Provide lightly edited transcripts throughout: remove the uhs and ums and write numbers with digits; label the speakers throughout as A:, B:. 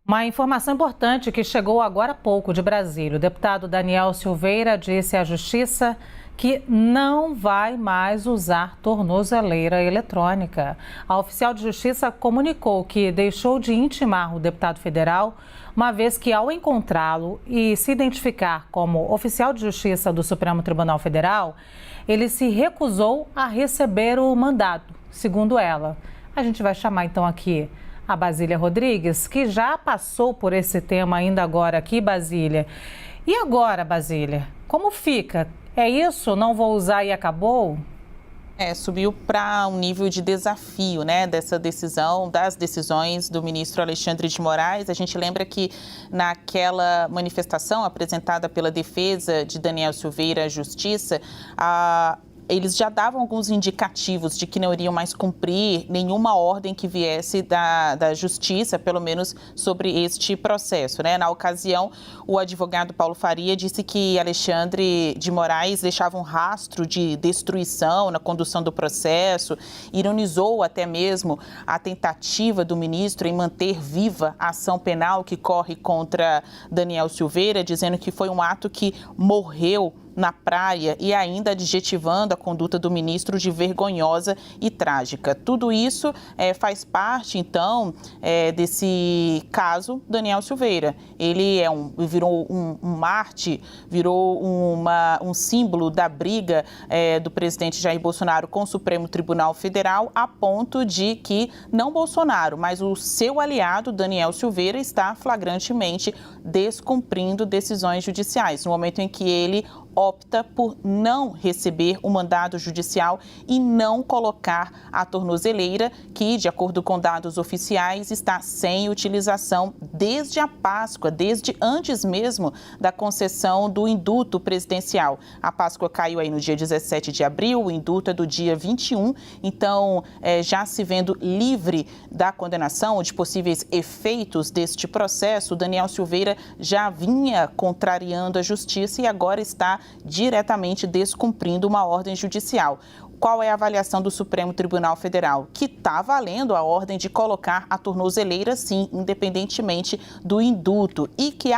A: Uma informação importante que chegou agora há pouco de Brasília. O deputado Daniel Silveira disse à Justiça que não vai mais usar tornozeleira eletrônica. A oficial de Justiça comunicou que deixou de intimar o deputado federal, uma vez que, ao encontrá-lo e se identificar como oficial de Justiça do Supremo Tribunal Federal, ele se recusou a receber o mandado, segundo ela. A gente vai chamar então aqui a Basília Rodrigues, que já passou por esse tema ainda agora aqui, Basília. E agora, Basília, como fica? É isso? Não vou usar e acabou?
B: Subiu para um nível de desafio, né, dessa decisão, das decisões do ministro Alexandre de Moraes. A gente lembra que naquela manifestação apresentada pela defesa de Daniel Silveira à Justiça, eles já davam alguns indicativos de que não iriam mais cumprir nenhuma ordem que viesse da Justiça, pelo menos sobre este processo, né? Na ocasião, o advogado Paulo Faria disse que Alexandre de Moraes deixava um rastro de destruição na condução do processo, ironizou até mesmo a tentativa do ministro em manter viva a ação penal que corre contra Daniel Silveira, dizendo que foi um ato que morreu na praia e ainda adjetivando a conduta do ministro de vergonhosa e trágica. Tudo isso faz parte, então, desse caso Daniel Silveira. Ele virou um mártir, virou um símbolo da briga do presidente Jair Bolsonaro com o Supremo Tribunal Federal, a ponto de que não Bolsonaro, mas o seu aliado Daniel Silveira está flagrantemente descumprindo decisões judiciais, no momento em que ele opta por não receber o mandado judicial e não colocar a tornozeleira, que, de acordo com dados oficiais, está sem utilização desde a Páscoa, desde antes mesmo da concessão do indulto presidencial. A Páscoa caiu aí no dia 17 de abril, o indulto é do dia 21, então, já se vendo livre da condenação ou de possíveis efeitos deste processo, Daniel Silveira já vinha contrariando a justiça e agora está diretamente descumprindo uma ordem judicial. Qual é a avaliação do Supremo Tribunal Federal? Que está valendo a ordem de colocar a tornozeleira, sim, independentemente do indulto, e que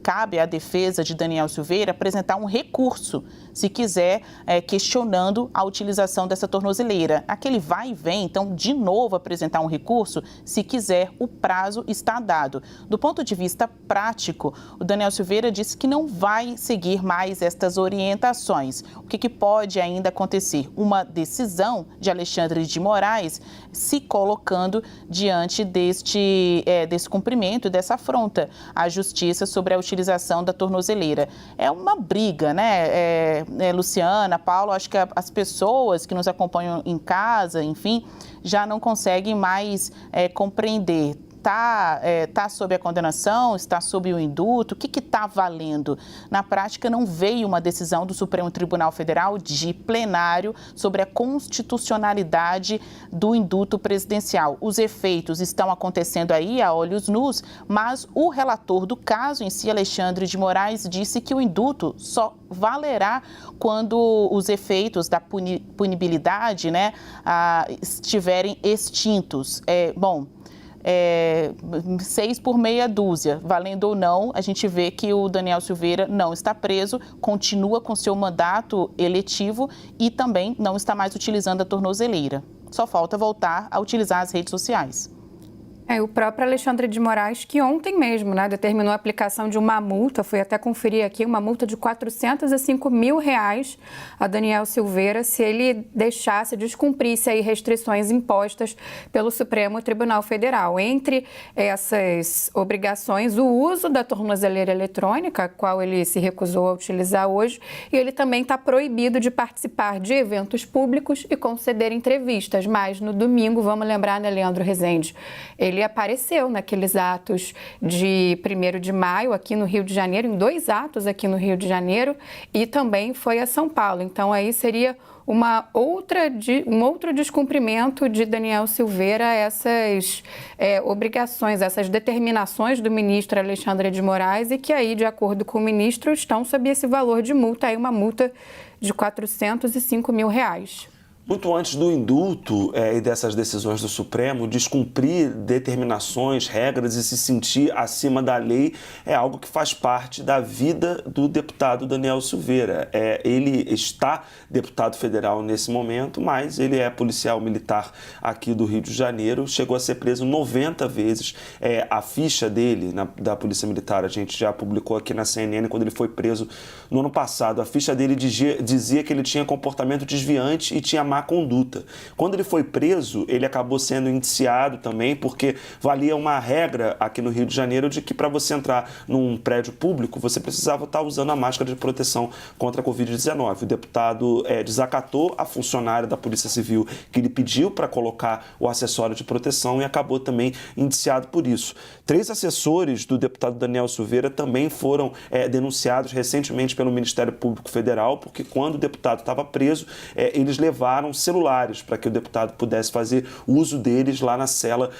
B: cabe à defesa de Daniel Silveira apresentar um recurso, se quiser, questionando a utilização dessa tornozeleira. Aquele vai e vem, então, de novo apresentar um recurso, se quiser, o prazo está dado. Do ponto de vista prático, o Daniel Silveira disse que não vai seguir mais estas orientações. O que pode ainda acontecer? Uma decisão de Alexandre de Moraes se colocando diante desse cumprimento, dessa afronta à justiça sobre a utilização da tornozeleira. É uma briga, né, Luciana, Paulo? Acho que as pessoas que nos acompanham em casa, enfim, já não conseguem mais compreender. Está sob a condenação, está sob o indulto, o que está valendo? Na prática, não veio uma decisão do Supremo Tribunal Federal de plenário sobre a constitucionalidade do indulto presidencial. Os efeitos estão acontecendo aí a olhos nus, mas o relator do caso em si, Alexandre de Moraes, disse que o indulto só valerá quando os efeitos da punibilidade, né, estiverem extintos. 6 por meia dúzia, valendo ou não, a gente vê que o Daniel Silveira não está preso, continua com seu mandato eletivo e também não está mais utilizando a tornozeleira. Só falta voltar a utilizar as redes sociais.
C: O próprio Alexandre de Moraes, que ontem mesmo, né, determinou a aplicação de uma multa, fui até conferir aqui, uma multa de R$405 mil a Daniel Silveira, se ele descumprisse aí restrições impostas pelo Supremo Tribunal Federal. Entre essas obrigações, o uso da tornozeleira eletrônica, a qual ele se recusou a utilizar hoje, e ele também está proibido de participar de eventos públicos e conceder entrevistas. Mas no domingo, vamos lembrar, né, Leandro Rezende, ele apareceu naqueles atos de 1º de maio aqui no Rio de Janeiro, em 2 atos aqui no Rio de Janeiro, e também foi a São Paulo. Então, aí seria um outro descumprimento de Daniel Silveira a essas obrigações, essas determinações do ministro Alexandre de Moraes, e que aí, de acordo com o ministro, estão sob esse valor de multa, aí uma multa de R$405 mil.
D: Muito antes do indulto e dessas decisões do Supremo, descumprir determinações, regras e se sentir acima da lei é algo que faz parte da vida do deputado Daniel Silveira. Ele está deputado federal nesse momento, mas ele é policial militar aqui do Rio de Janeiro, chegou a ser preso 90 vezes. A ficha dele, da Polícia Militar, a gente já publicou aqui na CNN quando ele foi preso no ano passado. A ficha dele dizia que ele tinha comportamento desviante e tinha má conduta. Quando ele foi preso, ele acabou sendo indiciado também, porque valia uma regra aqui no Rio de Janeiro de que para você entrar num prédio público, você precisava estar usando a máscara de proteção contra a Covid-19. O deputado desacatou a funcionária da Polícia Civil que lhe pediu para colocar o acessório de proteção e acabou também indiciado por isso. 3 assessores do deputado Daniel Silveira também foram denunciados recentemente pelo Ministério Público Federal, porque quando o deputado estava preso, eles levaram celulares para que o deputado pudesse fazer uso deles lá na cela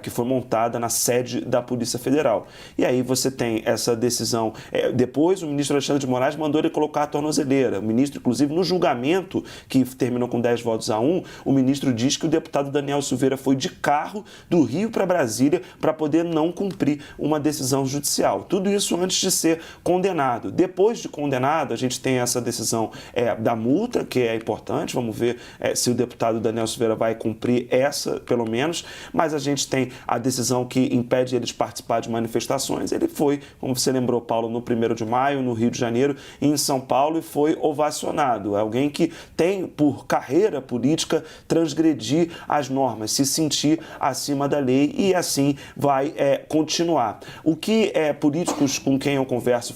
D: que foi montada na sede da Polícia Federal. E aí você tem essa decisão. Depois, o ministro Alexandre de Moraes mandou ele colocar a tornozeleira. O ministro, inclusive, no julgamento, que terminou com 10 votos a 1, o ministro diz que o deputado Daniel Silveira foi de carro do Rio para Brasília para poder não cumprir uma decisão judicial. Tudo isso antes de ser condenado. Depois de condenado, a gente tem essa decisão da multa, que é importante. Vamos ver se o deputado Daniel Silveira vai cumprir essa, pelo menos. Mas a gente tem a decisão que impede ele de participar de manifestações. Ele foi, como você lembrou, Paulo, no 1º de maio, no Rio de Janeiro e em São Paulo, e foi ovacionado. É alguém que tem, por carreira política, transgredir as normas, se sentir acima da lei, e assim vai continuar. O que políticos com quem eu converso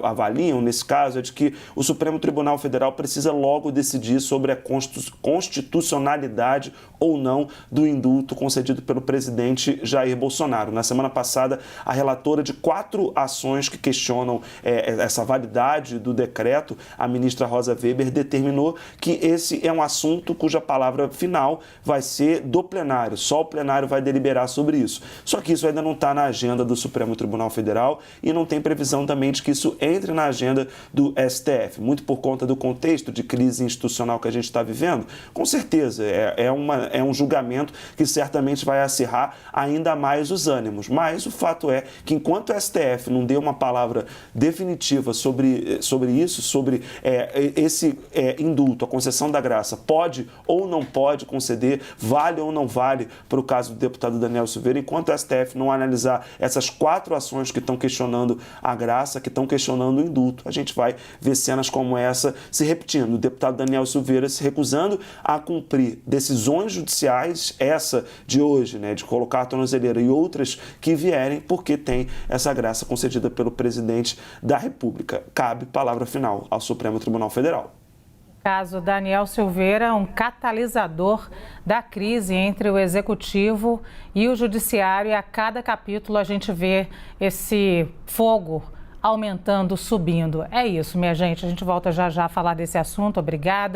D: avaliam nesse caso é de que o Supremo Tribunal Federal precisa logo decidir sobre a constitucionalidade ou não do indulto concedido pelo presidente Jair Bolsonaro. Na semana passada, a relatora de 4 ações que questionam essa validade do decreto, a ministra Rosa Weber, determinou que esse é um assunto cuja palavra final vai ser do plenário. Só o plenário vai deliberar sobre isso. Só que isso ainda não está na agenda do Supremo Tribunal Federal e não tem previsão também de que isso entre na agenda do STF. Muito por conta do contexto de crise institucional que a gente está vivendo, com certeza é um julgamento que certamente vai acirrar ainda mais os ânimos. Mas o fato é que enquanto o STF não deu uma palavra definitiva sobre isso, sobre esse indulto, a concessão da graça, pode ou não pode conceder, vale ou não vale para o caso do deputado Daniel Silveira, enquanto o STF não analisar essas 4 ações que estão questionando a graça, que estão questionando o indulto, a gente vai ver cenas como essa se repetindo. O deputado Daniel Silveira se recusando a cumprir decisões judiciais, essa de hoje, de colocar a tornozeleira, e outras que vierem, porque tem essa graça concedida pelo presidente da República. Cabe palavra final ao Supremo Tribunal Federal.
A: Caso Daniel Silveira, um catalisador da crise entre o Executivo e o Judiciário, e a cada capítulo a gente vê esse fogo aumentando, subindo. É isso, minha gente. A gente volta já já a falar desse assunto. Obrigada.